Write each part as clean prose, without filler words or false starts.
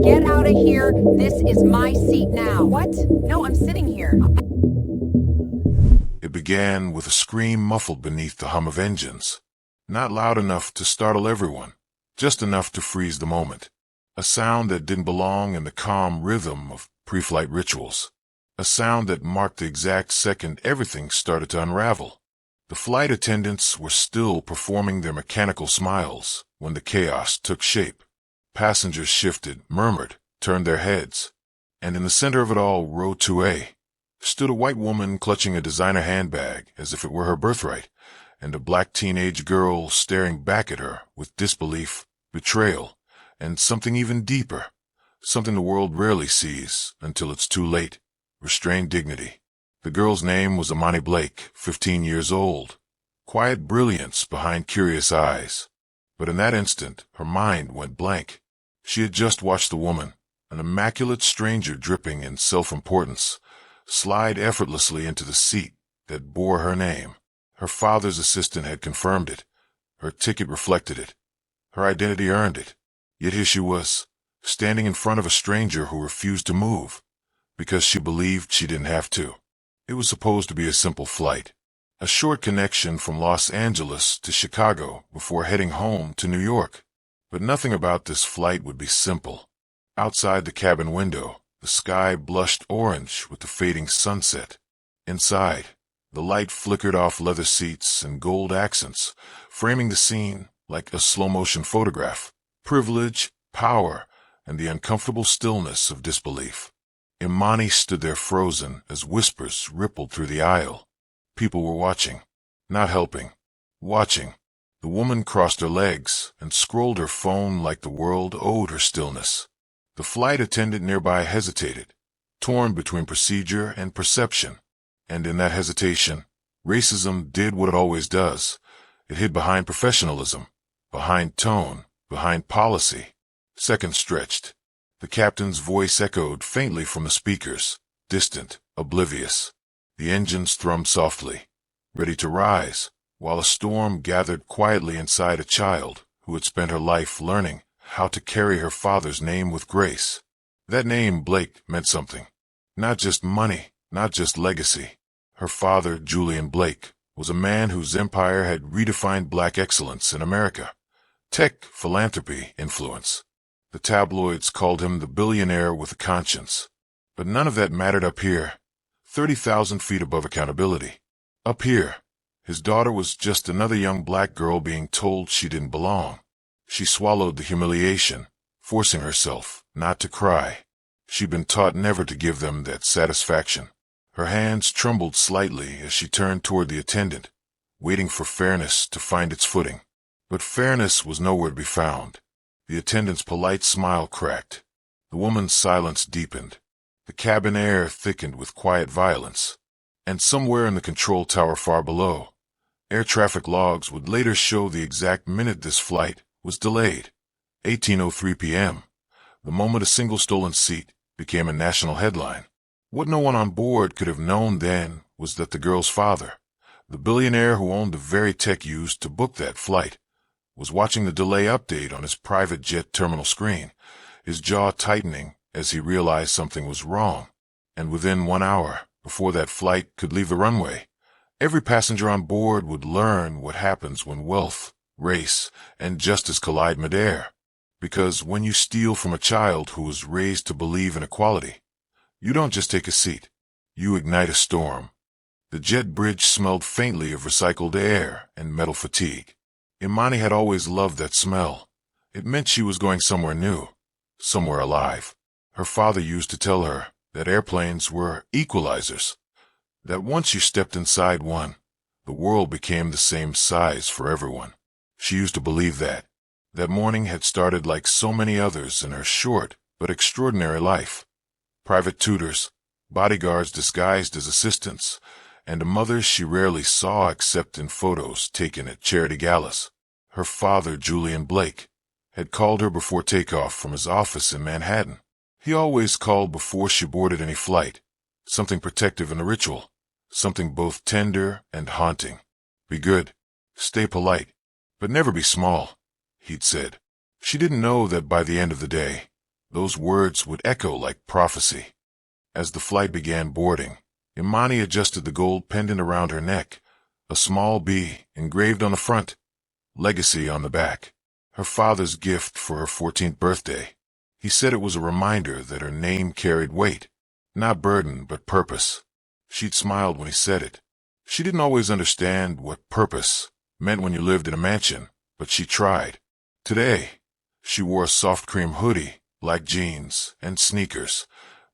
Get out of here. This is my seat now. What? No, I'm sitting here. It began with a scream muffled beneath the hum of engines. Not loud enough to startle everyone, just enough to freeze the moment. A sound that didn't belong in the calm rhythm of pre-flight rituals. A sound that marked the exact second everything started to unravel. The flight attendants were still performing their mechanical smiles when the chaos took shape. Passengers shifted, murmured, turned their heads. And in the center of it all, row 2A, stood a white woman clutching a designer handbag as if it were her birthright, and a black teenage girl staring back at her with disbelief, betrayal, and something even deeper, something the world rarely sees until it's too late: restrained dignity. The girl's name was Imani Blake, 15 years old. Quiet brilliance behind curious eyes. But in that instant, her mind went blank. She had just watched the woman, an immaculate stranger dripping in self-importance, slide effortlessly into the seat that bore her name. Her father's assistant had confirmed it. Her ticket reflected it. Her identity earned it. Yet here she was, standing in front of a stranger who refused to move, because she believed she didn't have to. It was supposed to be a simple flight, a short connection from Los Angeles to Chicago before heading home to New York. But nothing about this flight would be simple. Outside the cabin window, the sky blushed orange with the fading sunset. Inside, the light flickered off leather seats and gold accents, framing the scene like a slow-motion photograph. Privilege, power, and the uncomfortable stillness of disbelief. Imani stood there frozen as whispers rippled through the aisle. People were watching, not helping, watching. The woman crossed her legs and scrolled her phone like the world owed her stillness. The flight attendant nearby hesitated, torn between procedure and perception. And in that hesitation, racism did what it always does. It hid behind professionalism, behind tone, behind policy. Seconds stretched. The captain's voice echoed faintly from the speakers, distant, oblivious. The engines thrummed softly, ready to rise, while a storm gathered quietly inside a child who had spent her life learning how to carry her father's name with grace. That name, Blake, meant something. Not just money, not just legacy. Her father, Julian Blake, was a man whose empire had redefined black excellence in America. Tech, philanthropy, influence. The tabloids called him the billionaire with a conscience. But none of that mattered up here, 30,000 feet above accountability. Up here, his daughter was just another young black girl being told she didn't belong. She swallowed the humiliation, forcing herself not to cry. She'd been taught never to give them that satisfaction. Her hands trembled slightly as she turned toward the attendant, waiting for fairness to find its footing. But fairness was nowhere to be found. The attendant's polite smile cracked. The woman's silence deepened. The cabin air thickened with quiet violence. And somewhere in the control tower far below, air traffic logs would later show the exact minute this flight was delayed. 18:03 p.m., the moment a single stolen seat became a national headline. What no one on board could have known then was that the girl's father, the billionaire who owned the very tech used to book that flight, was watching the delay update on his private jet terminal screen, his jaw tightening as he realized something was wrong. And within 1 hour, before that flight could leave the runway, every passenger on board would learn what happens when wealth, race, and justice collide midair. Because when you steal from a child who was raised to believe in equality, you don't just take a seat, you ignite a storm. The jet bridge smelled faintly of recycled air and metal fatigue. Imani had always loved that smell. It meant she was going somewhere new, somewhere alive. Her father used to tell her that airplanes were equalizers, that once you stepped inside one, the world became the same size for everyone. She used to believe that. That morning had started like so many others in her short but extraordinary life. Private tutors, bodyguards disguised as assistants, and a mother she rarely saw except in photos taken at charity galas. Her father, Julian Blake, had called her before takeoff from his office in Manhattan. He always called before she boarded any flight, something protective in the ritual, something both tender and haunting. Be good, stay polite, but never be small. he'd said. She didn't know that by the end of the day, those words would echo like prophecy. As the flight began boarding, Imani adjusted the gold pendant around her neck, a small B engraved on the front, legacy on the back, her father's gift for her 14th birthday. He said it was a reminder that her name carried weight, not burden but purpose. She'd smiled when he said it. She didn't always understand what purpose meant when you lived in a mansion, but she tried. Today, she wore a soft cream hoodie, black jeans, and sneakers,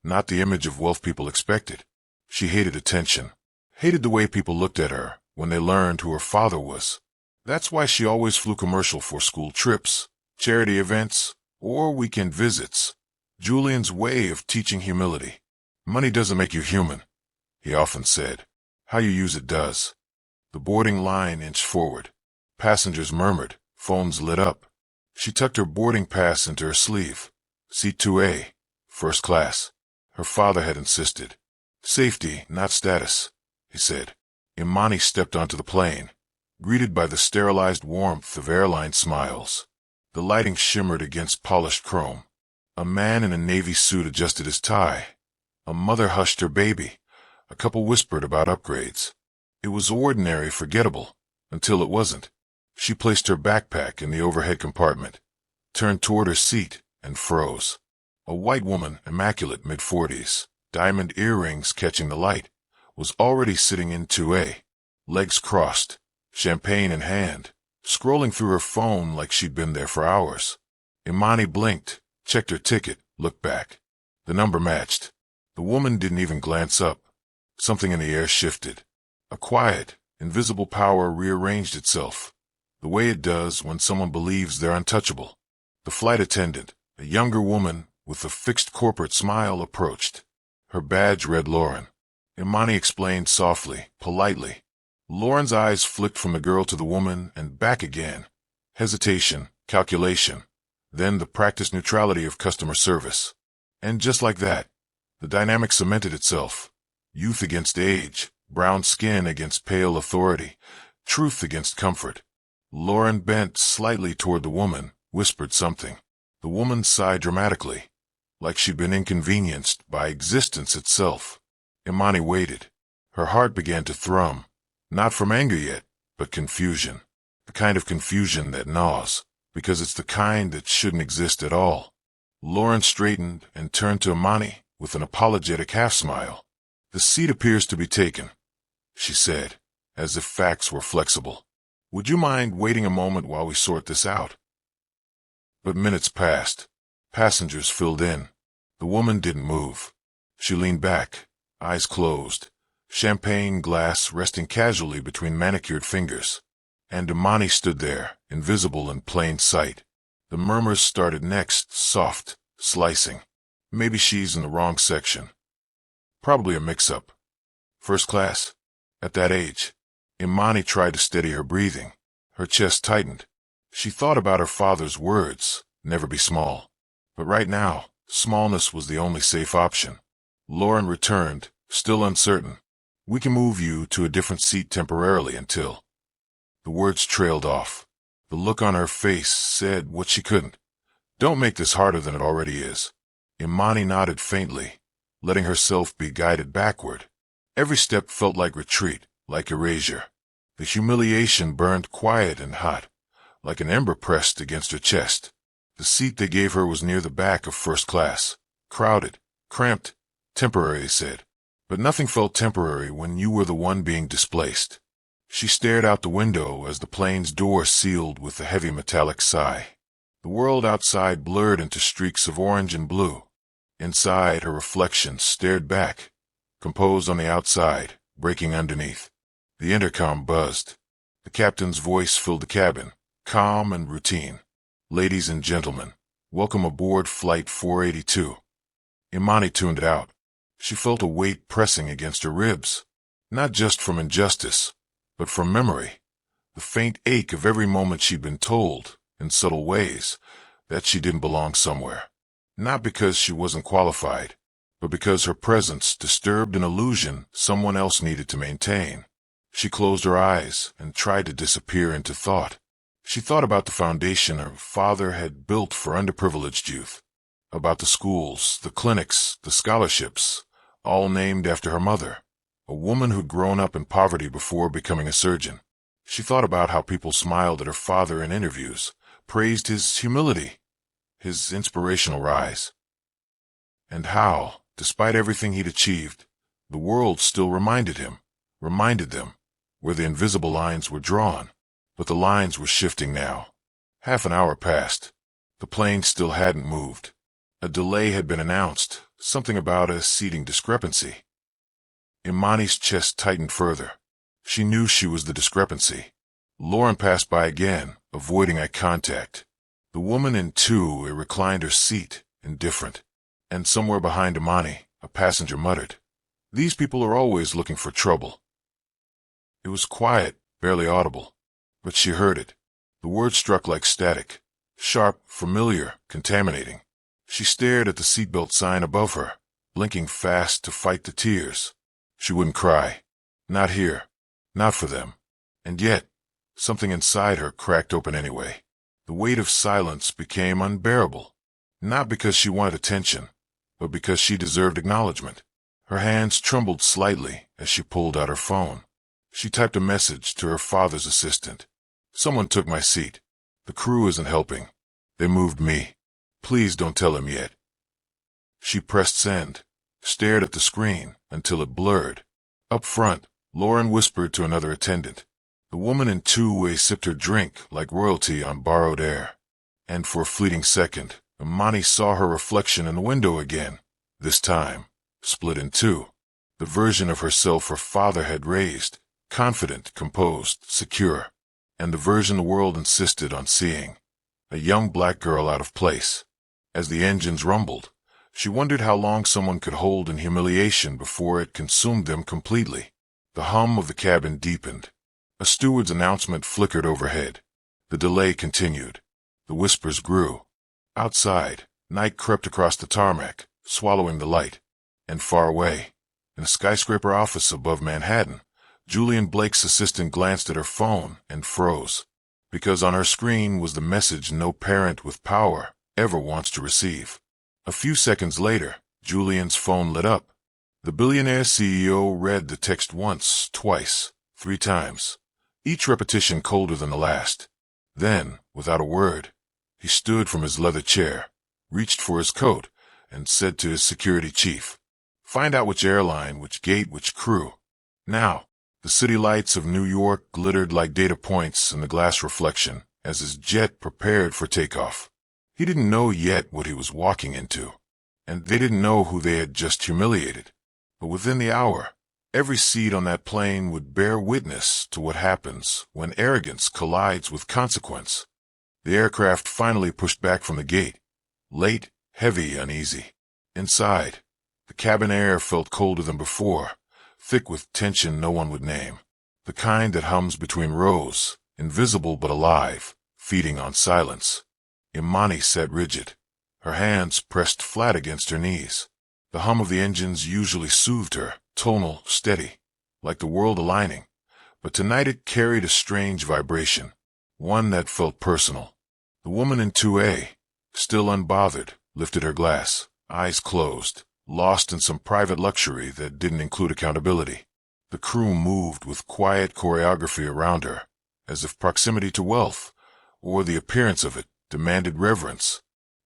not the image of wealth people expected. She hated attention, hated the way people looked at her when they learned who her father was. That's why she always flew commercial for school trips, charity events, or weekend visits. Julian's way of teaching humility. Money doesn't make you human, he often said. How you use it does. The boarding line inched forward. Passengers murmured. Phones lit up. She tucked her boarding pass into her sleeve. Seat 2A, first class. Her father had insisted. Safety, not status, he said. Imani stepped onto the plane, greeted by the sterilized warmth of airline smiles. The lighting shimmered against polished chrome. A man in a navy suit adjusted his tie. A mother hushed her baby. A couple whispered about upgrades. It was ordinary, forgettable, until it wasn't. She placed her backpack in the overhead compartment, turned toward her seat, and froze. A white woman, immaculate mid-40s, diamond earrings catching the light, was already sitting in 2A, legs crossed, champagne in hand, scrolling through her phone like she'd been there for hours. Imani blinked, checked her ticket, looked back. The number matched. The woman didn't even glance up. Something in the air shifted. A quiet, invisible power rearranged itself, the way it does when someone believes they're untouchable. The flight attendant, a younger woman with a fixed corporate smile, approached. Her badge read Lauren. Imani explained softly, politely. Lauren's eyes flicked from the girl to the woman and back again. Hesitation, calculation, then the practiced neutrality of customer service. And just like that, the dynamic cemented itself. Youth against age, brown skin against pale authority, truth against comfort. Lauren bent slightly toward the woman, whispered something. The woman sighed dramatically, like she'd been inconvenienced by existence itself. Imani waited. Her heart began to thrum, not from anger yet, but confusion. The kind of confusion that gnaws, because it's the kind that shouldn't exist at all. Lauren straightened and turned to Imani with an apologetic half-smile. "The seat appears to be taken," she said, as if facts were flexible. "Would you mind waiting a moment while we sort this out?" But minutes passed. Passengers filled in. The woman didn't move. She leaned back, eyes closed, champagne glass resting casually between manicured fingers. And Imani stood there, invisible in plain sight. The murmurs started next, soft, slicing. Maybe she's in the wrong section. Probably a mix-up. First class? At that age. Imani tried to steady her breathing. Her chest tightened. She thought about her father's words, never be small. But right now, smallness was the only safe option. Lauren returned, still uncertain. "We can move you to a different seat temporarily until..." The words trailed off. The look on her face said what she couldn't. "Don't make this harder than it already is." Imani nodded faintly, letting herself be guided backward. Every step felt like retreat, like erasure. The humiliation burned quiet and hot, like an ember pressed against her chest. The seat they gave her was near the back of first class. Crowded, cramped, temporary, they said. But nothing felt temporary when you were the one being displaced. She stared out the window as the plane's door sealed with a heavy metallic sigh. The world outside blurred into streaks of orange and blue. Inside, her reflection stared back, composed on the outside, breaking underneath. The intercom buzzed. The captain's voice filled the cabin, calm and routine. "Ladies and gentlemen, welcome aboard Flight 482. Imani tuned it out. She felt a weight pressing against her ribs, not just from injustice, but from memory. The faint ache of every moment she'd been told, in subtle ways, that she didn't belong somewhere. Not because she wasn't qualified, but because her presence disturbed an illusion someone else needed to maintain. She closed her eyes and tried to disappear into thought. She thought about the foundation her father had built for underprivileged youth, about the schools, the clinics, the scholarships, all named after her mother, a woman who'd grown up in poverty before becoming a surgeon. She thought about how people smiled at her father in interviews, praised his humility, his inspirational rise, and how, despite everything he'd achieved, the world still reminded them, where the invisible lines were drawn. But the lines were shifting now. Half an hour passed. The plane still hadn't moved. A delay had been announced, something about a seating discrepancy. Imani's chest tightened further. She knew she was the discrepancy. Lauren passed by again, avoiding eye contact. The woman in 2A reclined her seat, indifferent. And somewhere behind Imani, a passenger muttered, "These people are always looking for trouble." It was quiet, barely audible, but she heard it. The word struck like static, sharp, familiar, contaminating. She stared at the seatbelt sign above her, blinking fast to fight the tears. She wouldn't cry. Not here. Not for them. And yet, something inside her cracked open anyway. The weight of silence became unbearable. Not because she wanted attention, but because she deserved acknowledgement. Her hands trembled slightly as she pulled out her phone. She typed a message to her father's assistant. "Someone took my seat. The crew isn't helping. They moved me. Please don't tell him yet." She pressed send, stared at the screen until it blurred. Up front, Lauren whispered to another attendant. The woman in 2A sipped her drink like royalty on borrowed air. And for a fleeting second, Imani saw her reflection in the window again, this time, split in two. The version of herself her father had raised, confident, composed, secure, and the version the world insisted on seeing, a young black girl out of place. As the engines rumbled, she wondered how long someone could hold in humiliation before it consumed them completely. The hum of the cabin deepened. A steward's announcement flickered overhead. The delay continued. The whispers grew. Outside, night crept across the tarmac, swallowing the light. And far away, in a skyscraper office above Manhattan, Julian Blake's assistant glanced at her phone and froze, because on her screen was the message no parent with power ever wants to receive. A few seconds later, Julian's phone lit up. The Billionaire CEO read the text once, twice, 3 times, each repetition colder than the last. Then, without a word, he stood from his leather chair, reached for his coat, and said to his security chief, "Find out which airline, which gate, which crew. Now." The city lights of New York glittered like data points in the glass reflection as his jet prepared for takeoff. He didn't know yet what he was walking into, and they didn't know who they had just humiliated. But within the hour, every seat on that plane would bear witness to what happens when arrogance collides with consequence. The aircraft finally pushed back from the gate, late, heavy, uneasy. Inside, the cabin air felt colder than before, thick with tension no one would name, the kind that hums between rows, invisible but alive, feeding on silence. Imani sat rigid, her hands pressed flat against her knees. The hum of the engines usually soothed her, tonal, steady, like the world aligning, but tonight it carried a strange vibration, one that felt personal. The woman in 2A, still unbothered, lifted her glass, eyes closed, lost in some private luxury that didn't include accountability. The crew moved with quiet choreography around her, as if proximity to wealth, or the appearance of it, demanded reverence.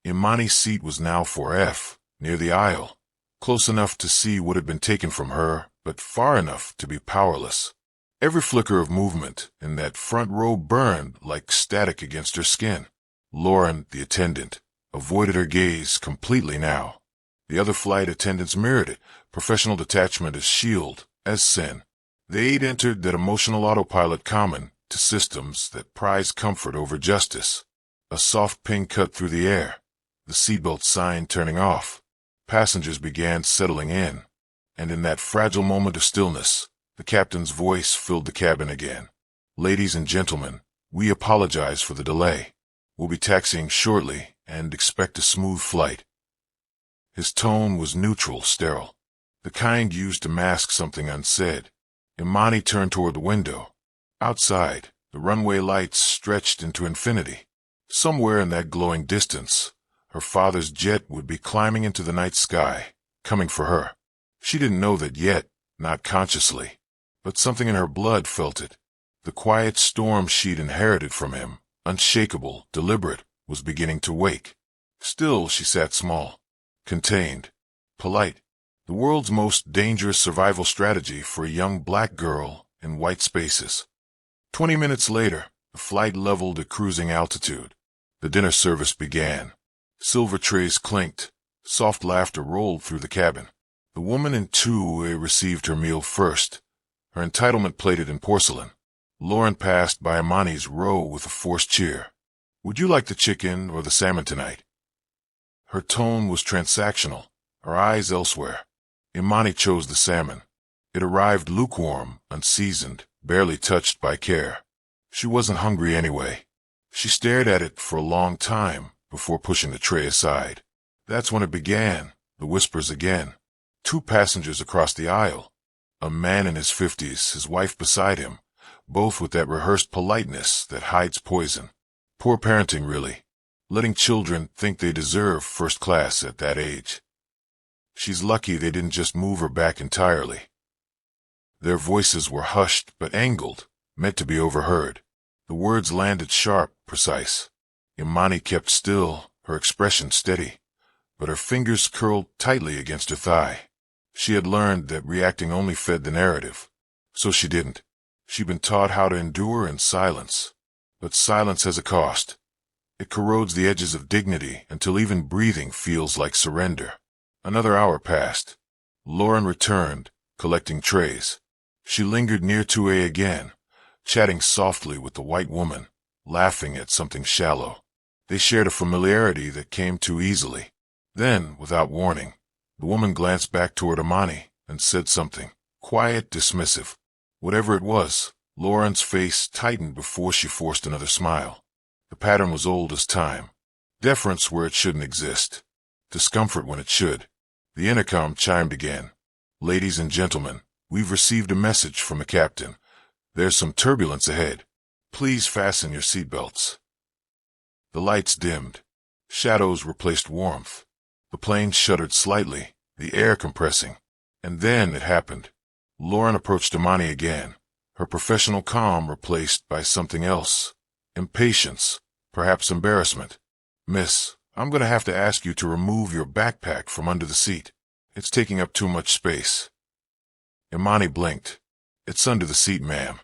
Imani's seat was now 4F, near the aisle, close enough to see what had been taken from her, but far enough to be powerless. Every flicker of movement in that front row burned like static against her skin. Lauren, the attendant, avoided her gaze completely now. The other flight attendants mirrored it, professional detachment as shield, as sin. They'd entered that emotional autopilot common to systems that prize comfort over justice. A soft ping cut through the air, the seatbelt sign turning off. Passengers began settling in, and in that fragile moment of stillness, the captain's voice filled the cabin again. "Ladies and gentlemen, we apologize for the delay. We'll be taxiing shortly and expect a smooth flight." His tone was neutral, sterile, the kind used to mask something unsaid. Imani turned toward the window. Outside, The runway lights stretched into infinity. Somewhere in that glowing distance, her father's jet would be climbing into the night sky, coming for her. She didn't know that yet, not consciously, but something in her blood felt it. The quiet storm she'd inherited from him, unshakable, deliberate, was beginning to wake. Still, she sat small, contained, polite. The world's most dangerous survival strategy for a young black girl in white spaces. 20 minutes later, the flight leveled at cruising altitude. The dinner service began. Silver trays clinked. Soft laughter rolled through the cabin. The woman in 2A received her meal first, her entitlement plated in porcelain. Lauren passed by Imani's row with a forced cheer. "Would you like the chicken or the salmon tonight?" Her tone was transactional, her eyes elsewhere. Imani chose the salmon. It arrived lukewarm, unseasoned, barely touched by care. She wasn't hungry anyway. She stared at it for a long time before pushing the tray aside. That's when it began, the whispers again. 2 passengers across the aisle. A man in his 50s, his wife beside him, both with that rehearsed politeness that hides poison. Poor parenting, really. Letting children think they deserve first class at that age. She's lucky they didn't just move her back entirely. Their voices were hushed but angled, meant to be overheard. The words landed sharp, precise. Imani kept still, her expression steady, but her fingers curled tightly against her thigh. She had learned that reacting only fed the narrative, so she didn't. She'd been taught how to endure in silence. But silence has a cost. It corrodes the edges of dignity until even breathing feels like surrender. Another hour passed. Lauren returned, collecting trays. She lingered near 2A again, chatting softly with the white woman, laughing at something shallow. They shared a familiarity that came too easily. Then, without warning, the woman glanced back toward Imani and said something, quiet, dismissive. Whatever it was, Lauren's face tightened before she forced another smile. The pattern was old as time. Deference where it shouldn't exist. Discomfort when it should. The intercom chimed again. "Ladies and gentlemen, we've received a message from the captain. There's some turbulence ahead. Please fasten your seatbelts." The lights dimmed. Shadows replaced warmth. The plane shuddered slightly, the air compressing. And then it happened. Lauren approached Imani again, her professional calm replaced by something else. Impatience, perhaps embarrassment. "Miss, I'm going to have to ask you to remove your backpack from under the seat. It's taking up too much space." Imani blinked. "It's under the seat, ma'am."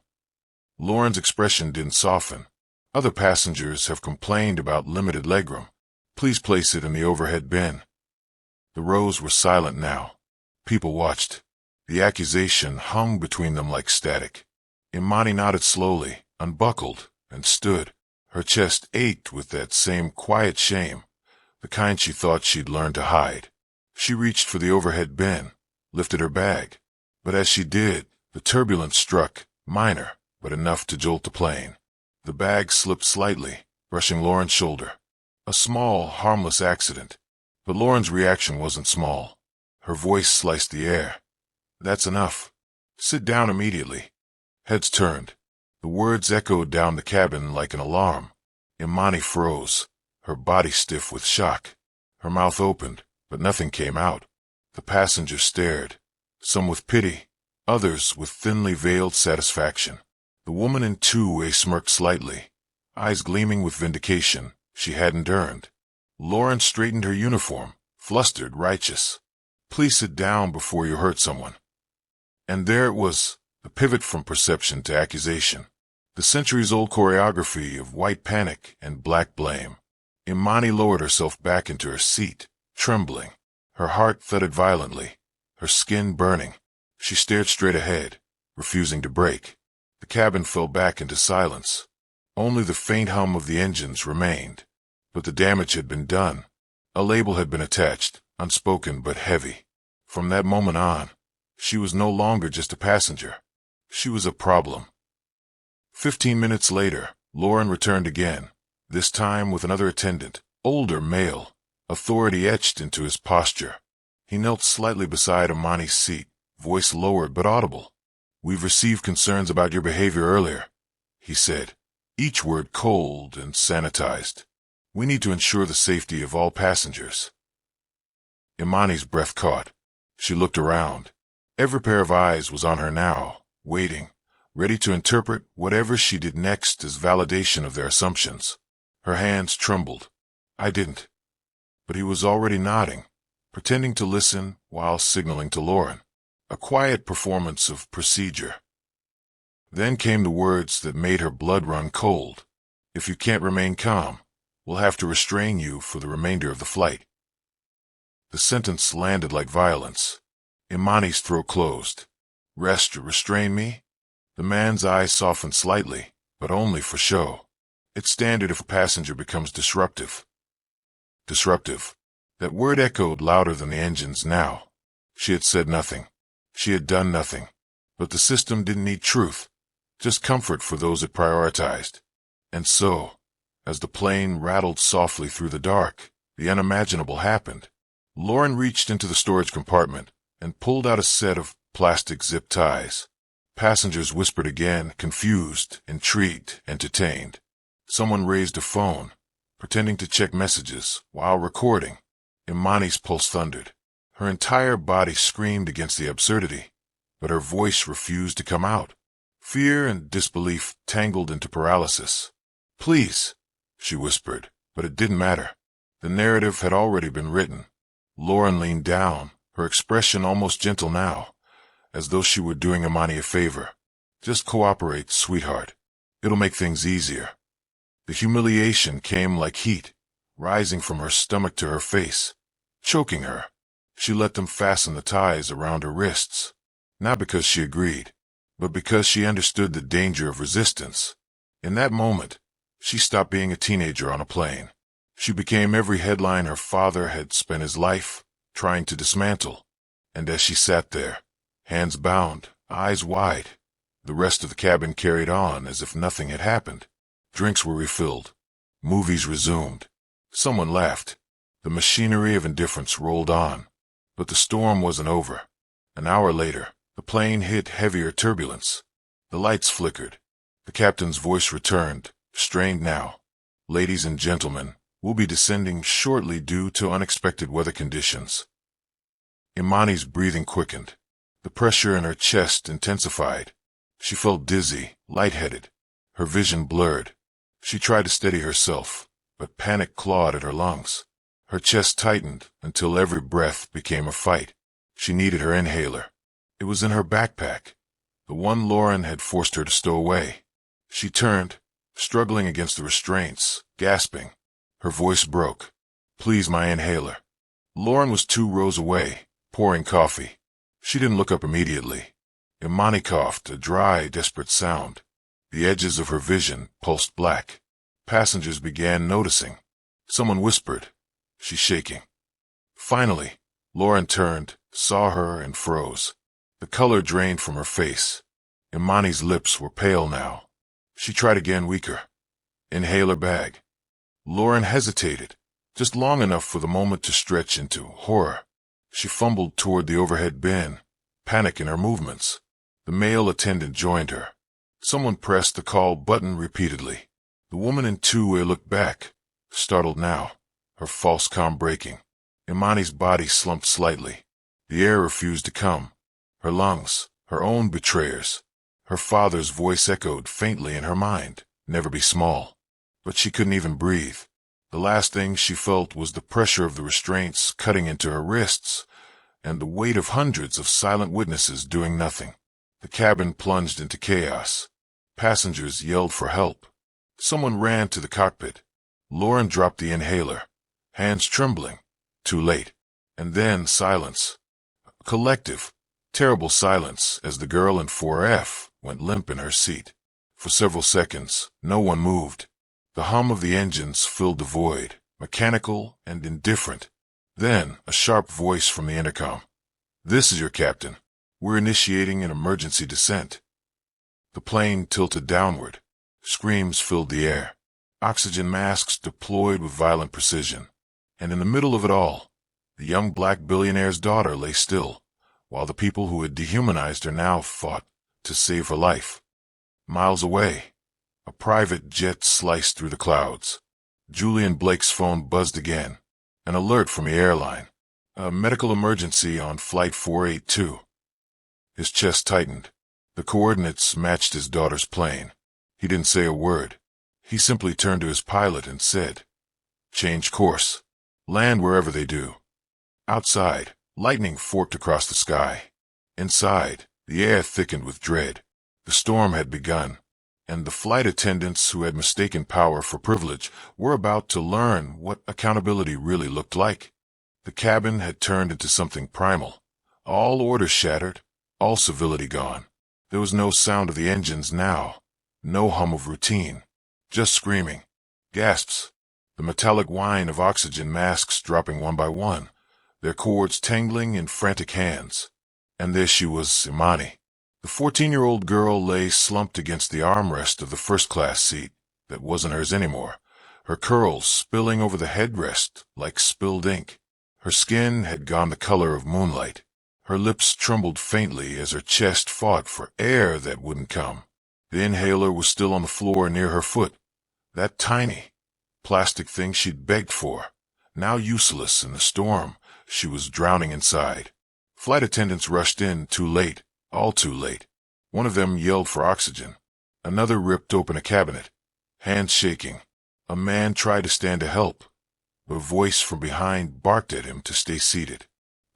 Lauren's expression didn't soften. "Other passengers have complained about limited legroom. Please place it in the overhead bin." The rows were silent now. People watched. The accusation hung between them like static. Imani nodded slowly, unbuckled, and stood. Her chest ached with that same quiet shame, the kind she thought she'd learned to hide. She reached for the overhead bin, lifted her bag. But as she did, the turbulence struck, minor, but enough to jolt the plane. The bag slipped slightly, brushing Lauren's shoulder. A small, harmless accident. But Lauren's reaction wasn't small. Her voice sliced the air. "That's enough. Sit down immediately." Heads turned. The words echoed down the cabin like an alarm. Imani froze, her body stiff with shock. Her mouth opened, but nothing came out. The passengers stared, some with pity, others with thinly veiled satisfaction. The woman in 2A smirked slightly, eyes gleaming with vindication she hadn't earned. Lauren straightened her uniform, flustered, righteous. "Please sit down before you hurt someone." And there it was, the pivot from perception to accusation. The centuries-old choreography of white panic and black blame. Imani lowered herself back into her seat, trembling. Her heart thudded violently, her skin burning. She stared straight ahead, refusing to break. The cabin fell back into silence. Only the faint hum of the engines remained. But the damage had been done. A label had been attached, unspoken but heavy. From that moment on, she was no longer just a passenger. She was a problem. 15 minutes later, Lauren returned again, this time with another attendant, older male, authority etched into his posture. He knelt slightly beside Imani's seat, voice lowered but audible. "We've received concerns about your behavior earlier," he said, each word cold and sanitized. We need to ensure the safety of all passengers. Imani's breath caught. She looked around. Every pair of eyes was on her now, waiting, ready to interpret whatever she did next as validation of their assumptions. Her hands trembled. I didn't. But he was already nodding, pretending to listen while signaling to Lauren. A quiet performance of procedure. Then came the words that made her blood run cold. If you can't remain calm, we'll have to restrain you for the remainder of the flight. The sentence landed like violence. Imani's throat closed. Restrain me? The man's eyes softened slightly, but only for show. It's standard if a passenger becomes disruptive. Disruptive. That word echoed louder than the engines now. She had said nothing. She had done nothing. But the system didn't need truth, just comfort for those it prioritized. And so, as the plane rattled softly through the dark, the unimaginable happened. Lauren reached into the storage compartment and pulled out a set of plastic zip ties. Passengers whispered again, confused, intrigued, entertained. Someone raised a phone, pretending to check messages while recording. Imani's pulse thundered. Her entire body screamed against the absurdity, but her voice refused to come out. Fear and disbelief tangled into paralysis. Please, she whispered, but it didn't matter. The narrative had already been written. Lauren leaned down, her expression almost gentle now, as though she were doing Imani a favor. Just cooperate, sweetheart. It'll make things easier. The humiliation came like heat, rising from her stomach to her face, choking her. She let them fasten the ties around her wrists, not because she agreed, but because she understood the danger of resistance. In that moment, she stopped being a teenager on a plane. She became every headline her father had spent his life trying to dismantle. And as she sat there, hands bound, eyes wide, the rest of the cabin carried on as if nothing had happened. Drinks were refilled. Movies resumed. Someone laughed. The machinery of indifference rolled on. But the storm wasn't over. An hour later, the plane hit heavier turbulence. The lights flickered. The captain's voice returned, strained now. Ladies and gentlemen, we'll be descending shortly due to unexpected weather conditions. Imani's breathing quickened. The pressure in her chest intensified. She felt dizzy, lightheaded. Her vision blurred. She tried to steady herself, but panic clawed at her lungs. Her chest tightened until every breath became a fight. She needed her inhaler. It was in her backpack, the one Lauren had forced her to stow away. She turned, struggling against the restraints, gasping. Her voice broke. Please, my inhaler. Lauren was 2 rows away, pouring coffee. She didn't look up immediately. Imani coughed, a dry, desperate sound. The edges of her vision pulsed black. Passengers began noticing. Someone whispered. She's shaking. Finally, Lauren turned, saw her, and froze. The color drained from her face. Imani's lips were pale now. She tried again, weaker. Inhaler bag. Lauren hesitated, just long enough for the moment to stretch into horror. She fumbled toward the overhead bin, panic in her movements. The male attendant joined her. Someone pressed the call button repeatedly. The woman in two-way looked back, startled now, her false calm breaking. Imani's body slumped slightly. The air refused to come. Her lungs, her own betrayers. Her father's voice echoed faintly in her mind, never be small. But she couldn't even breathe. The last thing she felt was the pressure of the restraints cutting into her wrists, and the weight of hundreds of silent witnesses doing nothing. The cabin plunged into chaos. Passengers yelled for help. Someone ran to the cockpit. Lauren dropped the inhaler, hands trembling. Too late. And then silence. A collective, terrible silence as the girl in 4F went limp in her seat. For several seconds, no one moved. The hum of the engines filled the void, mechanical and indifferent. Then, a sharp voice from the intercom. This is your captain. We're initiating an emergency descent. The plane tilted downward. Screams filled the air. Oxygen masks deployed with violent precision. And in the middle of it all, the young black billionaire's daughter lay still, while the people who had dehumanized her now fought to save her life. Miles away, A private jet sliced through the clouds. Julian Blake's phone buzzed again. An alert from the airline. A medical emergency on Flight 482. His chest tightened. The coordinates matched his daughter's plane. He didn't say a word. He simply turned to his pilot and said, "Change course. Land wherever they do." Outside, lightning forked across the sky. Inside, the air thickened with dread. The storm had begun, and the flight attendants who had mistaken power for privilege were about to learn what accountability really looked like. The cabin had turned into something primal. All order shattered, all civility gone. There was no sound of the engines now, no hum of routine, just screaming, gasps, the metallic whine of oxygen masks dropping one by one, their cords tangling in frantic hands. And there she was, Imani. The 14-year-old girl lay slumped against the armrest of the first-class seat that wasn't hers anymore, her curls spilling over the headrest like spilled ink. Her skin had gone the color of moonlight. Her lips trembled faintly as her chest fought for air that wouldn't come. The inhaler was still on the floor near her foot, that tiny, plastic thing she'd begged for, now useless in the storm she was drowning inside. Flight attendants rushed in too late, all too late. One of them yelled for oxygen. Another ripped open a cabinet, hands shaking. A man tried to stand to help, but a voice from behind barked at him to stay seated.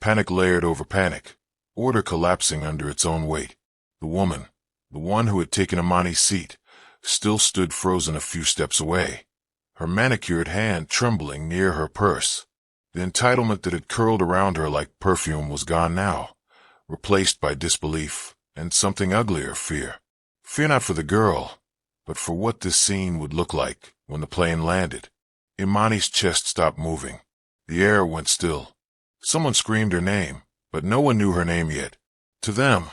Panic layered over panic, order collapsing under its own weight. The woman, the one who had taken Imani's seat, still stood frozen a few steps away, her manicured hand trembling near her purse. The entitlement that had curled around her like perfume was gone now, replaced by disbelief and something uglier, fear. Fear not for the girl, but for what this scene would look like when the plane landed. Imani's chest stopped moving. The air went still. Someone screamed her name, but no one knew her name yet. To them,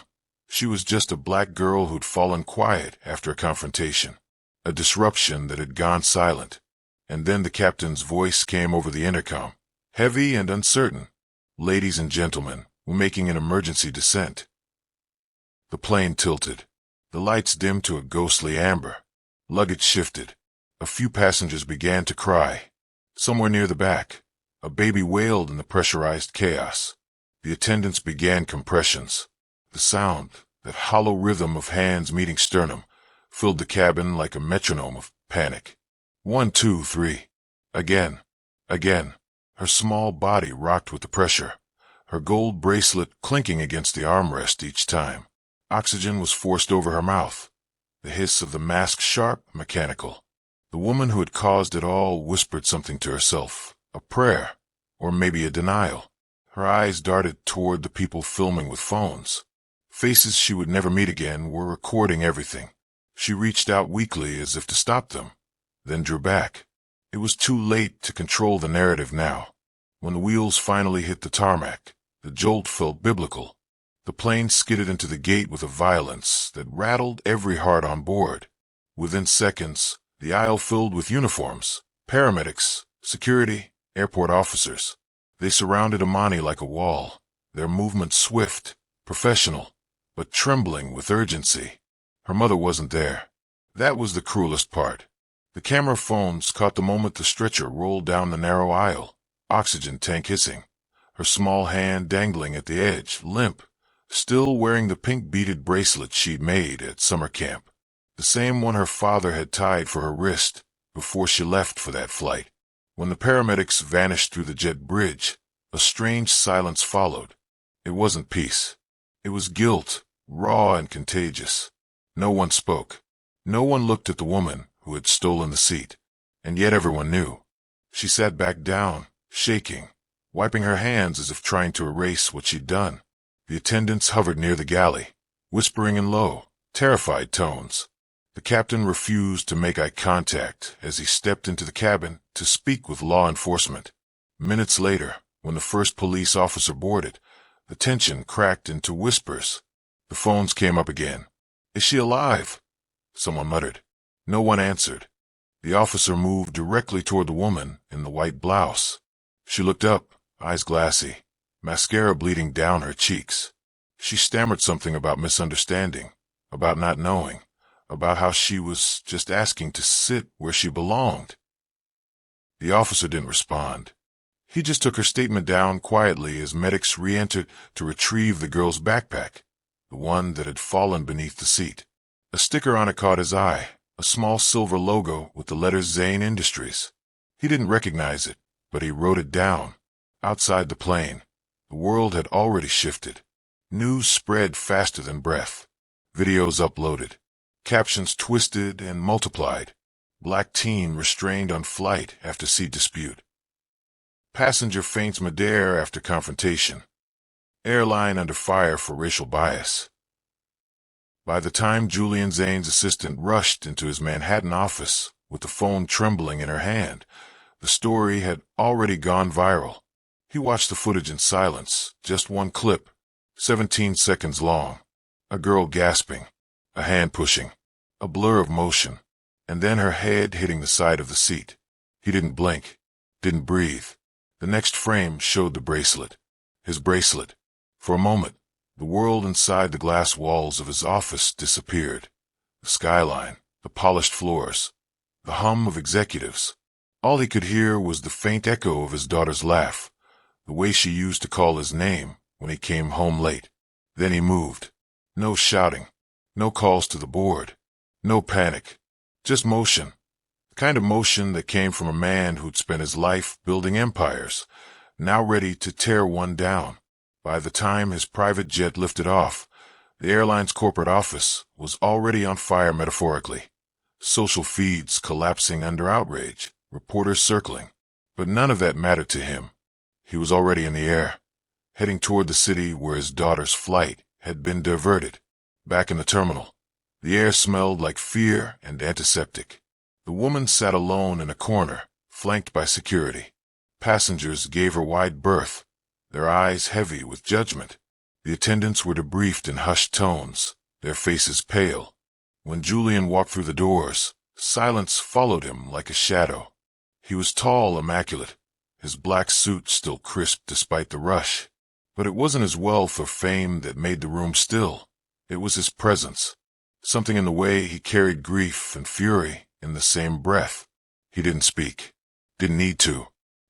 she was just a black girl who'd fallen quiet after a confrontation, a disruption that had gone silent. And then the captain's voice came over the intercom, heavy and uncertain. "Ladies and gentlemen, we're making an emergency descent." The plane tilted. The lights dimmed to a ghostly amber. Luggage shifted. A few passengers began to cry. Somewhere near the back, a baby wailed in the pressurized chaos. The attendants began compressions. The sound, that hollow rhythm of hands meeting sternum, filled the cabin like a metronome of panic. 1, 2, 3. Again. Again. Her small body rocked with the pressure, her gold bracelet clinking against the armrest each time. Oxygen was forced over her mouth, the hiss of the mask sharp, mechanical. The woman who had caused it all whispered something to herself, a prayer, or maybe a denial. Her eyes darted toward the people filming with phones. Faces she would never meet again were recording everything. She reached out weakly as if to stop them, then drew back. It was too late to control the narrative now. When the wheels finally hit the tarmac, the jolt felt biblical. The plane skidded into the gate with a violence that rattled every heart on board. Within seconds, the aisle filled with uniforms, paramedics, security, airport officers. They surrounded Imani like a wall, their movement swift, professional, but trembling with urgency. Her mother wasn't there. That was the cruelest part. The camera phones caught the moment the stretcher rolled down the narrow aisle, oxygen tank hissing, her small hand dangling at the edge, limp, still wearing the pink beaded bracelet she'd made at summer camp, the same one her father had tied for her wrist before she left for that flight. When the paramedics vanished through the jet bridge, a strange silence followed. It wasn't peace. It was guilt, raw and contagious. No one spoke. No one looked at the woman who had stolen the seat, and yet everyone knew. She sat back down, shaking, wiping her hands as if trying to erase what she'd done. The attendants hovered near the galley, whispering in low, terrified tones. The captain refused to make eye contact as he stepped into the cabin to speak with law enforcement. Minutes later, when the first police officer boarded, the tension cracked into whispers. The phones came up again. "Is she alive?" Someone muttered. No one answered. The officer moved directly toward the woman in the white blouse. She looked up, eyes glassy, mascara bleeding down her cheeks. She stammered something about misunderstanding, about not knowing, about how she was just asking to sit where she belonged. The officer didn't respond. He just took her statement down quietly as medics re-entered to retrieve the girl's backpack, the one that had fallen beneath the seat. A sticker on it caught his eye, a small silver logo with the letters Zane Industries. He didn't recognize it, but he wrote it down. Outside the plane, the world had already shifted. News spread faster than breath. Videos uploaded. Captions twisted and multiplied. Black teen restrained on flight after seat dispute. Passenger faints midair after confrontation. Airline under fire for racial bias. By the time Julian Zane's assistant rushed into his Manhattan office with the phone trembling in her hand, the story had already gone viral. He watched the footage in silence, just one clip, 17 seconds long. A girl gasping, a hand pushing, a blur of motion, and then her head hitting the side of the seat. He didn't blink, didn't breathe. The next frame showed the bracelet. His bracelet. For a moment, the world inside the glass walls of his office disappeared. The skyline, the polished floors, the hum of executives. All he could hear was the faint echo of his daughter's laugh, the way she used to call his name when he came home late. Then he moved. No shouting, no calls to the board, no panic, just motion. The kind of motion that came from a man who'd spent his life building empires, now ready to tear one down. By the time his private jet lifted off, the airline's corporate office was already on fire metaphorically. Social feeds collapsing under outrage, reporters circling. But none of that mattered to him. He was already in the air, heading toward the city where his daughter's flight had been diverted. Back in the terminal, the air smelled like fear and antiseptic. The woman sat alone in a corner, flanked by security. Passengers gave her wide berth, their eyes heavy with judgment. The attendants were debriefed in hushed tones, their faces pale. When Julian walked through the doors, silence followed him like a shadow. He was tall, immaculate, his black suit still crisp despite the rush. But it wasn't his wealth or fame that made the room still. It was his presence, something in the way he carried grief and fury in the same breath. He didn't speak, didn't need to.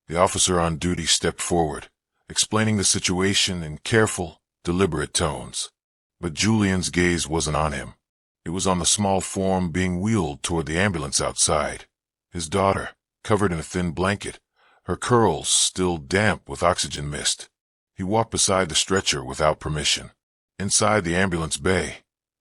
The officer on duty stepped forward, explaining the situation in careful, deliberate tones. But Julian's gaze wasn't on him. It was on the small form being wheeled toward the ambulance outside. His daughter, covered in a thin blanket, her curls still damp with oxygen mist. He walked beside the stretcher without permission. Inside the ambulance bay,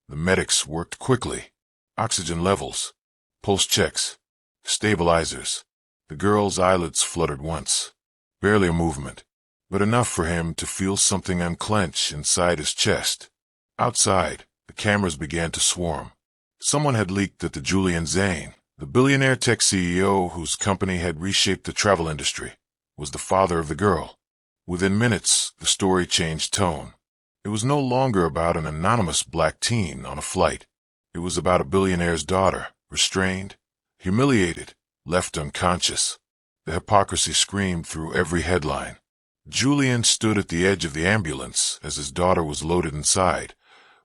the medics worked quickly. Oxygen levels, pulse checks, stabilizers. The girl's eyelids fluttered once. Barely a movement, but enough for him to feel something unclench inside his chest. Outside, the cameras began to swarm. Someone had leaked that the Julian Zane, the billionaire tech CEO whose company had reshaped the travel industry, was the father of the girl. Within minutes, the story changed tone. It was no longer about an anonymous black teen on a flight. It was about a billionaire's daughter, restrained, humiliated, left unconscious. The hypocrisy screamed through every headline. Julian stood at the edge of the ambulance as his daughter was loaded inside,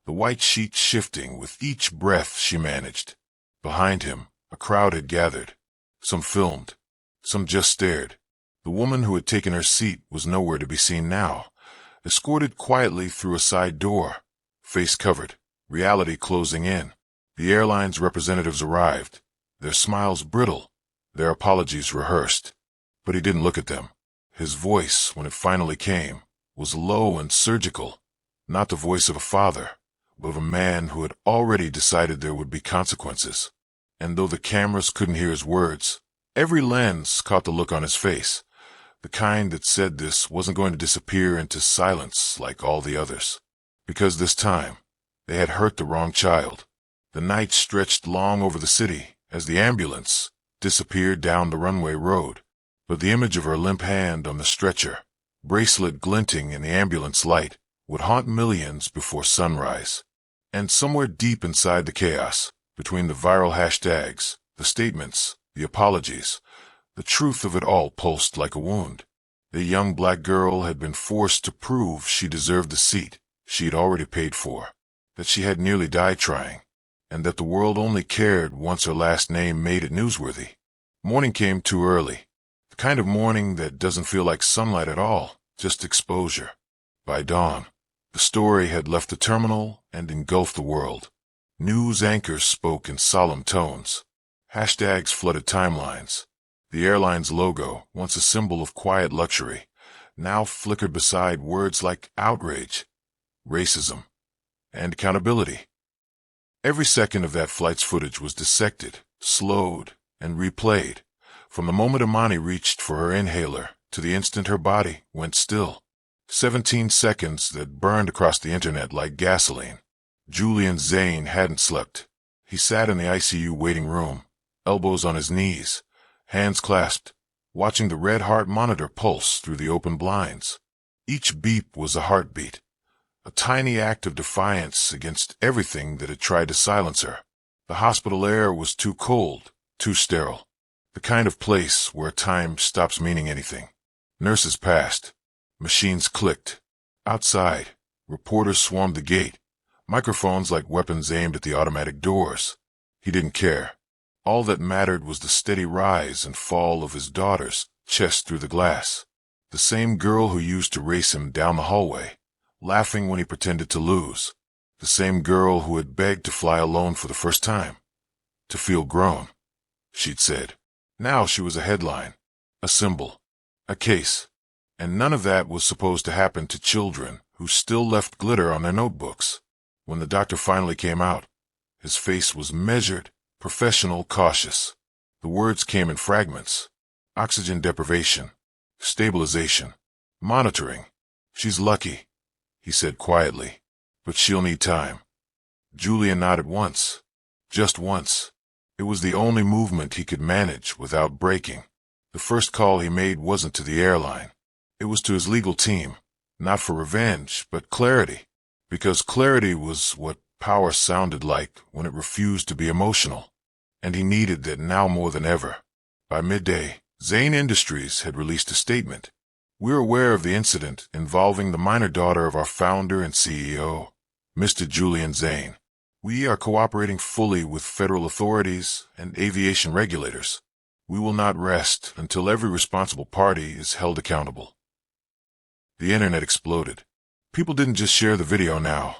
the white sheet shifting with each breath she managed. Behind him, a crowd had gathered. Some filmed, some just stared. The woman who had taken her seat was nowhere to be seen now, escorted quietly through a side door, face covered, reality closing in. The airline's representatives arrived, their smiles brittle, their apologies rehearsed. But he didn't look at them. His voice, when it finally came, was low and surgical, not the voice of a father, but of a man who had already decided there would be consequences. And though the cameras couldn't hear his words, every lens caught the look on his face, the kind that said this wasn't going to disappear into silence like all the others. Because this time, they had hurt the wrong child. The night stretched long over the city as the ambulance disappeared down the runway road. But the image of her limp hand on the stretcher, bracelet glinting in the ambulance light, would haunt millions before sunrise. And somewhere deep inside the chaos, between the viral hashtags, the statements, the apologies, the truth of it all pulsed like a wound. The young black girl had been forced to prove she deserved the seat she had already paid for, that she had nearly died trying. and that the world only cared once her last name made it newsworthy. Morning came too early. The kind of morning that doesn't feel like sunlight at all, just exposure. By dawn, the story had left the terminal and engulfed the world. News anchors spoke in solemn tones. Hashtags flooded timelines. The airline's logo, once a symbol of quiet luxury, now flickered beside words like outrage, racism, and accountability. Every second of that flight's footage was dissected, slowed, and replayed, from the moment Imani reached for her inhaler to the instant her body went still. 17 seconds that burned across the internet like gasoline. Julian Zane hadn't slept. He sat in the ICU waiting room, elbows on his knees, hands clasped, watching the red heart monitor pulse through the open blinds. Each beep was a heartbeat, a tiny act of defiance against everything that had tried to silence her. The hospital air was too cold, too sterile. The kind of place where time stops meaning anything. Nurses passed. Machines clicked. Outside, reporters swarmed the gate, microphones like weapons aimed at the automatic doors. He didn't care. All that mattered was the steady rise and fall of his daughter's chest through the glass. The same girl who used to race him down the hallway, laughing when he pretended to lose. The same girl who had begged to fly alone for the first time. To feel grown, she'd said. Now she was a headline, a symbol, a case. And none of that was supposed to happen to children who still left glitter on their notebooks. When the doctor finally came out, his face was measured, professional, cautious. The words came in fragments. Oxygen deprivation, stabilization, monitoring. She's lucky, he said quietly, but she'll need time. Julian nodded once, just once. It was the only movement he could manage without breaking. The first call he made wasn't to the airline. It was to his legal team, not for revenge, but clarity. Because clarity was what power sounded like when it refused to be emotional. And he needed that now more than ever. By midday, Zane Industries had released a statement. We're aware of the incident involving the minor daughter of our founder and CEO, Mr. Julian Zane. We are cooperating fully with federal authorities and aviation regulators. We will not rest until every responsible party is held accountable. The internet exploded. People didn't just share the video now.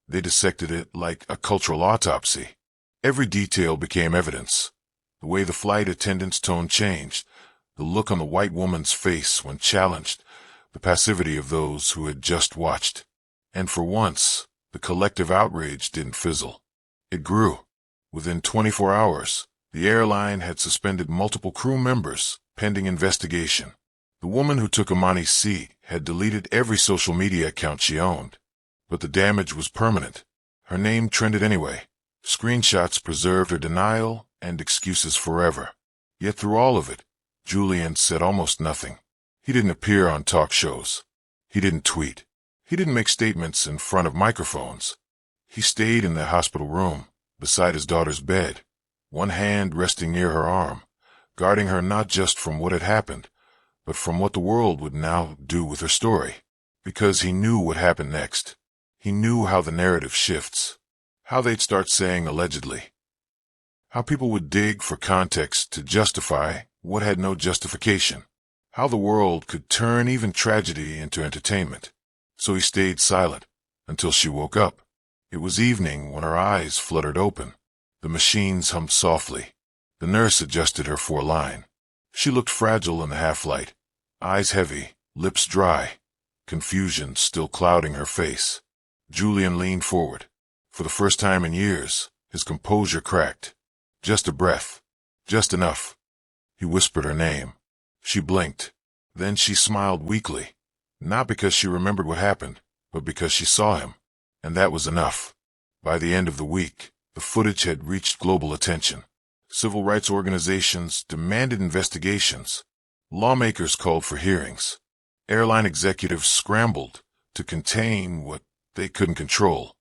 They dissected it like a cultural autopsy. Every detail became evidence. The way the flight attendant's tone changed, the look on the white woman's face when challenged, the passivity of those who had just watched. And for once, the collective outrage didn't fizzle. It grew. Within 24 hours, the airline had suspended multiple crew members, pending investigation. The woman who took Imani's seat had deleted every social media account she owned. But the damage was permanent. Her name trended anyway. Screenshots preserved her denial and excuses forever. Yet through all of it, Julian said almost nothing. He didn't appear on talk shows. He didn't tweet. He didn't make statements in front of microphones. He stayed in the hospital room, beside his daughter's bed, one hand resting near her arm, guarding her not just from what had happened, but from what the world would now do with her story. Because he knew what happened next. He knew how the narrative shifts, how they'd start saying allegedly, how people would dig for context to justify what had no justification, how the world could turn even tragedy into entertainment. So he stayed silent until she woke up. It was evening when her eyes fluttered open. The machines hummed softly. The nurse adjusted her for a line. She looked fragile in the half-light, eyes heavy, lips dry, confusion still clouding her face. Julian leaned forward. For the first time in years, his composure cracked. Just a breath. Just enough. He whispered her name. She blinked. Then she smiled weakly. Not because she remembered what happened, but because she saw him. And that was enough. By the end of the week, the footage had reached global attention. Civil rights organizations demanded investigations. Lawmakers called for hearings. Airline executives scrambled to contain what they couldn't control.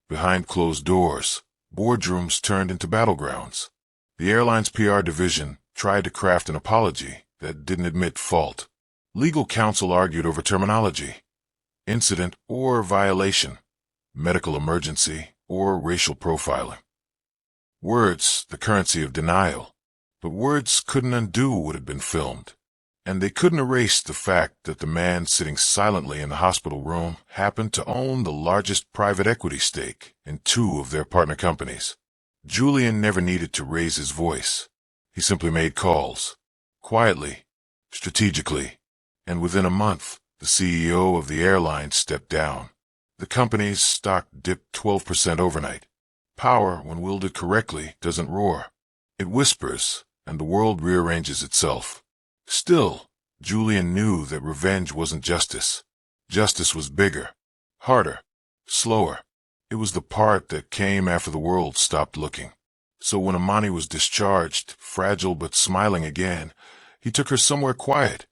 Behind closed doors, boardrooms turned into battlegrounds. The airline's PR division tried to craft an apology that didn't admit fault. Legal counsel argued over terminology, incident or violation, medical emergency or racial profiling. Words, the currency of denial. But words couldn't undo what had been filmed. And they couldn't erase the fact that the man sitting silently in the hospital room happened to own the largest private equity stake in two of their partner companies. Julian never needed to raise his voice. He simply made calls. Quietly, strategically. And within a month, the CEO of the airline stepped down. The company's stock dipped 12% overnight. Power, when wielded correctly, doesn't roar. It whispers, and the world rearranges itself. Still, Julian knew that revenge wasn't justice. Justice was bigger, harder, slower. It was the part that came after the world stopped looking. So when Imani was discharged, fragile but smiling again, he took her somewhere quiet,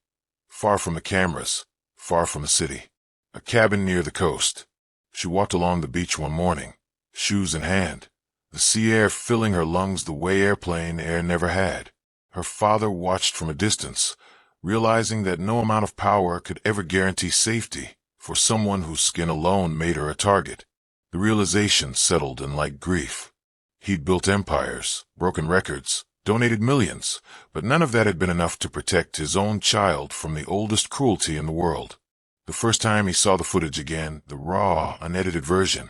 far from the cameras, far from the city. A cabin near the coast. She walked along the beach one morning, shoes in hand, the sea air filling her lungs the way airplane air never had. Her father watched from a distance, realizing that no amount of power could ever guarantee safety for someone whose skin alone made her a target. The realization settled in like grief. He'd built empires, broken records, donated millions, but none of that had been enough to protect his own child from the oldest cruelty in the world. The first time he saw the footage again, the raw, unedited version,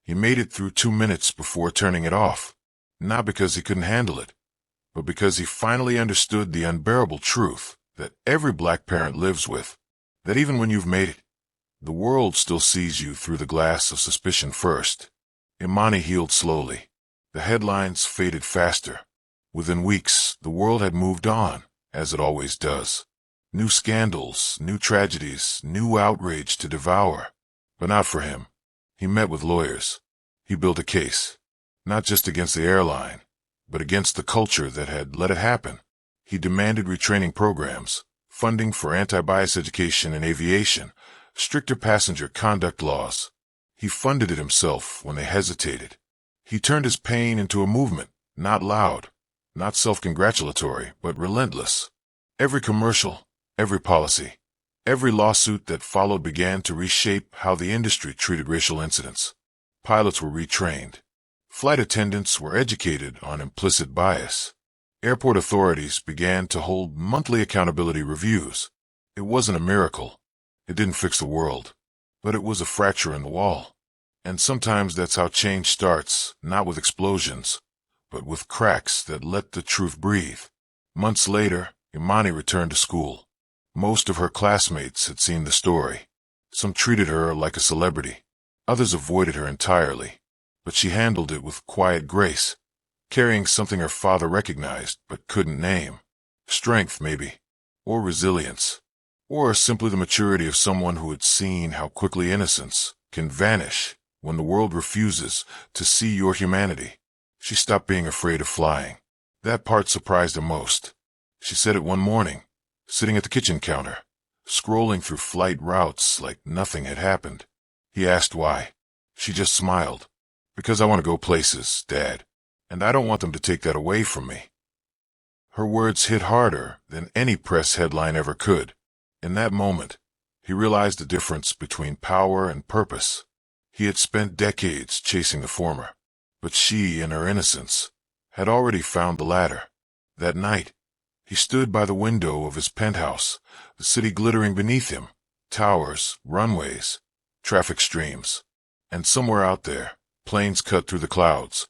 he made it through 2 minutes before turning it off. Not because he couldn't handle it, but because he finally understood the unbearable truth that every black parent lives with, that even when you've made it, the world still sees you through the glass of suspicion first. Imani healed slowly. The headlines faded faster. Within weeks, the world had moved on, as it always does. New scandals, new tragedies, new outrage to devour. But not for him. He met with lawyers. He built a case, not just against the airline, but against the culture that had let it happen. He demanded retraining programs, funding for anti-bias education in aviation, stricter passenger conduct laws. He funded it himself when they hesitated. He turned his pain into a movement, not loud, not self-congratulatory, but relentless. Every commercial, every policy, every lawsuit that followed began to reshape how the industry treated racial incidents. Pilots were retrained. Flight attendants were educated on implicit bias. Airport authorities began to hold monthly accountability reviews. It wasn't a miracle. It didn't fix the world. But it was a fracture in the wall. And sometimes that's how change starts, not with explosions, but with cracks that let the truth breathe. Months later, Imani returned to school. Most of her classmates had seen the story. Some treated her like a celebrity. Others avoided her entirely. But she handled it with quiet grace, carrying something her father recognized but couldn't name. Strength, maybe. Or resilience. Or simply the maturity of someone who had seen how quickly innocence can vanish when the world refuses to see your humanity. She stopped being afraid of flying. That part surprised him most. She said it one morning, sitting at the kitchen counter, scrolling through flight routes like nothing had happened. He asked why. She just smiled. Because I want to go places, Dad, and I don't want them to take that away from me. Her words hit harder than any press headline ever could. In that moment, he realized the difference between power and purpose. He had spent decades chasing the former, but she, in her innocence, had already found the latter. That night, he stood by the window of his penthouse, the city glittering beneath him, towers, runways, traffic streams. And somewhere out there, planes cut through the clouds,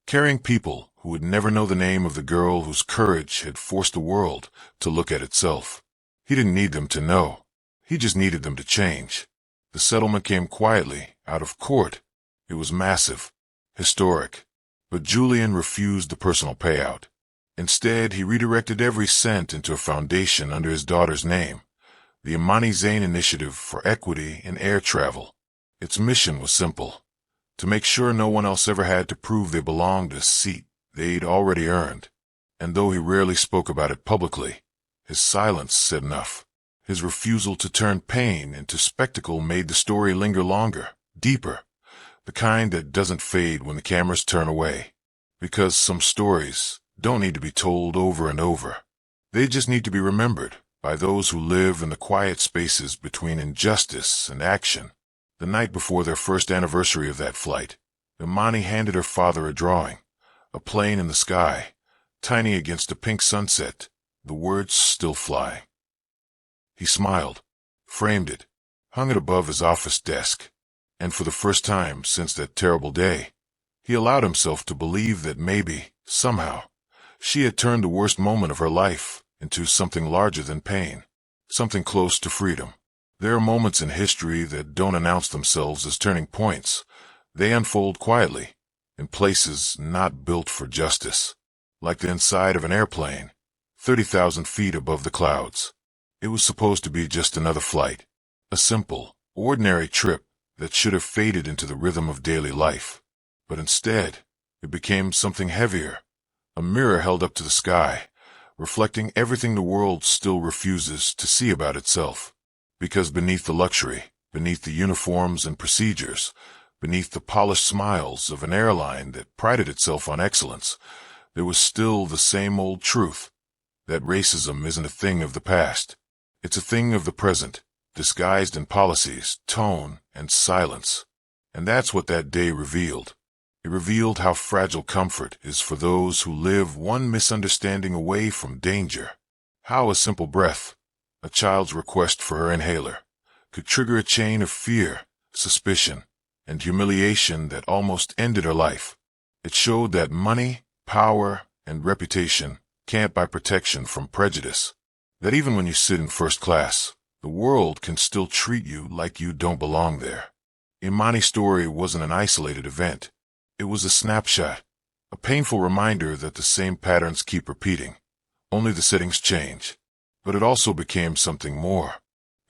carrying people who would never know the name of the girl whose courage had forced the world to look at itself. He didn't need them to know. He just needed them to change. The settlement came quietly, out of court. It was massive, historic. But Julian refused the personal payout. Instead, he redirected every cent into a foundation under his daughter's name, the Imani Zain Initiative for Equity in Air Travel. Its mission was simple: to make sure no one else ever had to prove they belonged a seat they'd already earned. And though he rarely spoke about it publicly, his silence said enough. His refusal to turn pain into spectacle made the story linger longer, deeper, the kind that doesn't fade when the cameras turn away. Because some stories don't need to be told over and over. They just need to be remembered by those who live in the quiet spaces between injustice and action. The night before their first anniversary of that flight, Imani handed her father a drawing, A plane in the sky, tiny against a pink sunset, the words still fly. He smiled, framed it, hung it above his office desk, and for the first time since that terrible day, he allowed himself to believe that maybe, somehow, she had turned the worst moment of her life into something larger than pain, something close to freedom. There are moments in history that don't announce themselves as turning points. They unfold quietly, in places not built for justice, like the inside of an airplane, 30,000 feet above the clouds. It was supposed to be just another flight, a simple, ordinary trip that should have faded into the rhythm of daily life. But instead, it became something heavier, a mirror held up to the sky, reflecting everything the world still refuses to see about itself. Because beneath the luxury, beneath the uniforms and procedures, beneath the polished smiles of an airline that prided itself on excellence, there was still the same old truth, that racism isn't a thing of the past. It's a thing of the present, disguised in policies, tone, and silence. And that's what that day revealed. It revealed how fragile comfort is for those who live one misunderstanding away from danger. How a simple breath, a child's request for her inhaler, could trigger a chain of fear, suspicion, and humiliation that almost ended her life. It showed that money, power, and reputation can't buy protection from prejudice. That even when you sit in first class, the world can still treat you like you don't belong there. Imani's story wasn't an isolated event. It was a snapshot, a painful reminder that the same patterns keep repeating. Only the settings change. But it also became something more.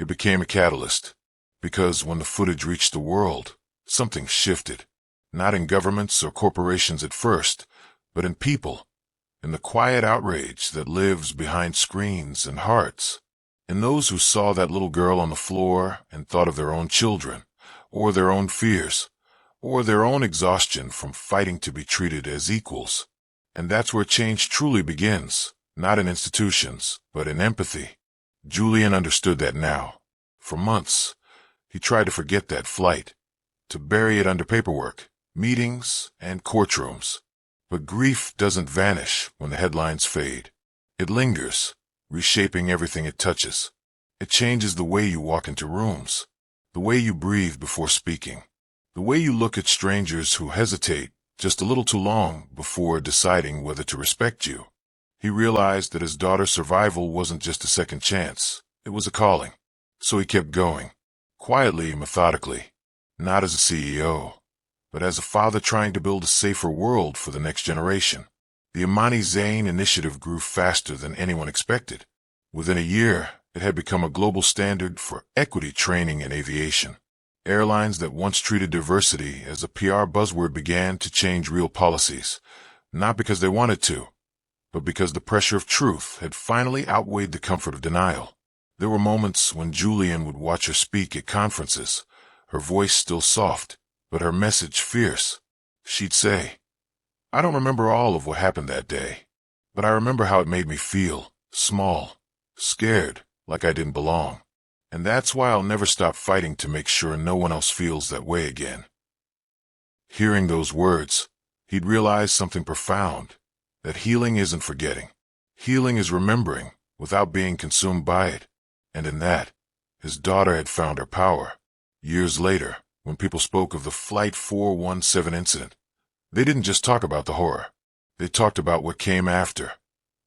It became a catalyst. Because when the footage reached the world, something shifted. Not in governments or corporations at first, but in people. In the quiet outrage that lives behind screens and hearts. In those who saw that little girl on the floor and thought of their own children, or their own fears, or their own exhaustion from fighting to be treated as equals. And that's where change truly begins, not in institutions, but in empathy. Julian understood that now. For months, he tried to forget that flight, to bury it under paperwork, meetings, and courtrooms. But grief doesn't vanish when the headlines fade. It lingers, reshaping everything it touches. It changes the way you walk into rooms, the way you breathe before speaking, the way you look at strangers who hesitate just a little too long before deciding whether to respect you. He realized that his daughter's survival wasn't just a second chance, it was a calling. So he kept going, quietly, methodically, not as a CEO, but as a father trying to build a safer world for the next generation. The Imani Zain initiative grew faster than anyone expected. Within a year, it had become a global standard for equity training in aviation. Airlines that once treated diversity as a PR buzzword began to change real policies, not because they wanted to, but because the pressure of truth had finally outweighed the comfort of denial. There were moments when Julian would watch her speak at conferences, her voice still soft, but her message fierce. She'd say, "I don't remember all of what happened that day, but I remember how it made me feel, small, scared, like I didn't belong. And that's why I'll never stop fighting to make sure no one else feels that way again." Hearing those words, he'd realize something profound, that healing isn't forgetting. Healing is remembering without being consumed by it. And in that, his daughter had found her power. Years later, when people spoke of the Flight 417 incident, they didn't just talk about the horror. They talked about what came after.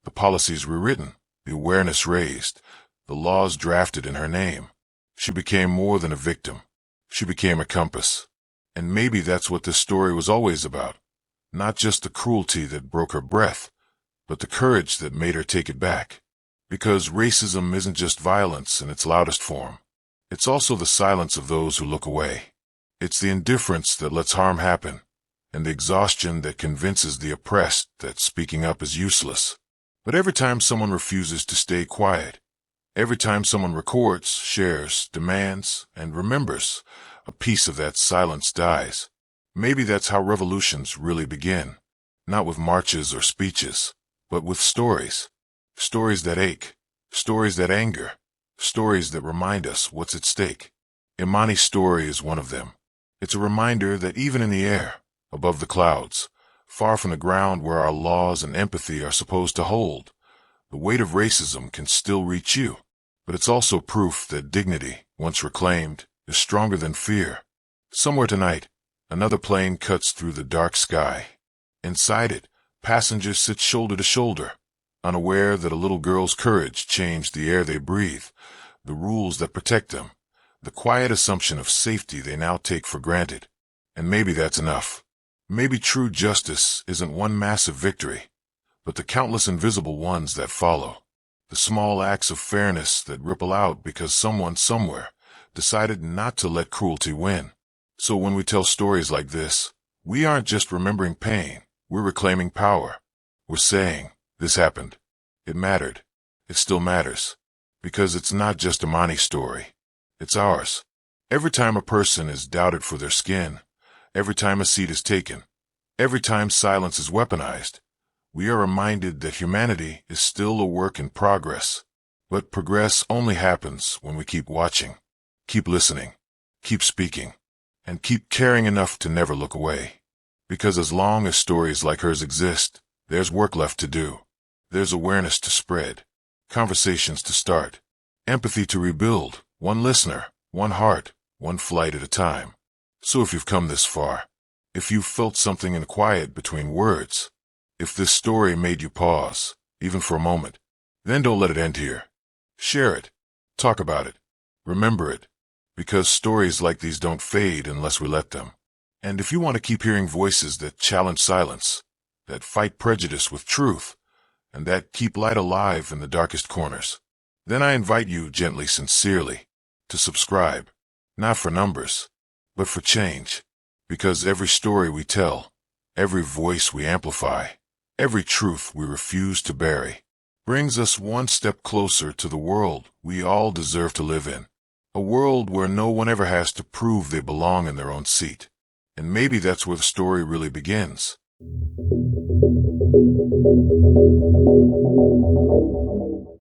The policies rewritten, the awareness raised, the laws drafted in her name. She became more than a victim. She became a compass. And maybe that's what this story was always about. Not just the cruelty that broke her breath, but the courage that made her take it back. Because racism isn't just violence in its loudest form. It's also the silence of those who look away. It's the indifference that lets harm happen, and the exhaustion that convinces the oppressed that speaking up is useless. But every time someone refuses to stay quiet, every time someone records, shares, demands, and remembers, a piece of that silence dies. Maybe that's how revolutions really begin. Not with marches or speeches, but with stories. Stories that ache, stories that anger, stories that remind us what's at stake. Imani's story is one of them. It's a reminder that even in the air, above the clouds, far from the ground where our laws and empathy are supposed to hold. The weight of racism can still reach you, but it's also proof that dignity, once reclaimed, is stronger than fear. Somewhere tonight, another plane cuts through the dark sky. Inside it, passengers sit shoulder to shoulder, unaware that a little girl's courage changed the air they breathe, the rules that protect them, the quiet assumption of safety they now take for granted. And maybe that's enough. Maybe true justice isn't one massive victory, but the countless invisible ones that follow. The small acts of fairness that ripple out because someone somewhere decided not to let cruelty win. So when we tell stories like this, we aren't just remembering pain, we're reclaiming power. We're saying, this happened. It mattered. It still matters. Because it's not just Imani's story. It's ours. Every time a person is doubted for their skin, every time a seat is taken, every time silence is weaponized, we are reminded that humanity is still a work in progress. But progress only happens when we keep watching, keep listening, keep speaking, and keep caring enough to never look away. Because as long as stories like hers exist, there's work left to do. There's awareness to spread, conversations to start, empathy to rebuild, one listener, one heart, one flight at a time. So if you've come this far, if you've felt something in the quiet between words, if this story made you pause, even for a moment, then don't let it end here. Share it. Talk about it. Remember it. Because stories like these don't fade unless we let them. And if you want to keep hearing voices that challenge silence, that fight prejudice with truth, and that keep light alive in the darkest corners, then I invite you gently, sincerely, to subscribe, not for numbers, but for change. Because every story we tell, every voice we amplify, every truth we refuse to bury, brings us one step closer to the world we all deserve to live in. A world where no one ever has to prove they belong in their own seat. And maybe that's where the story really begins.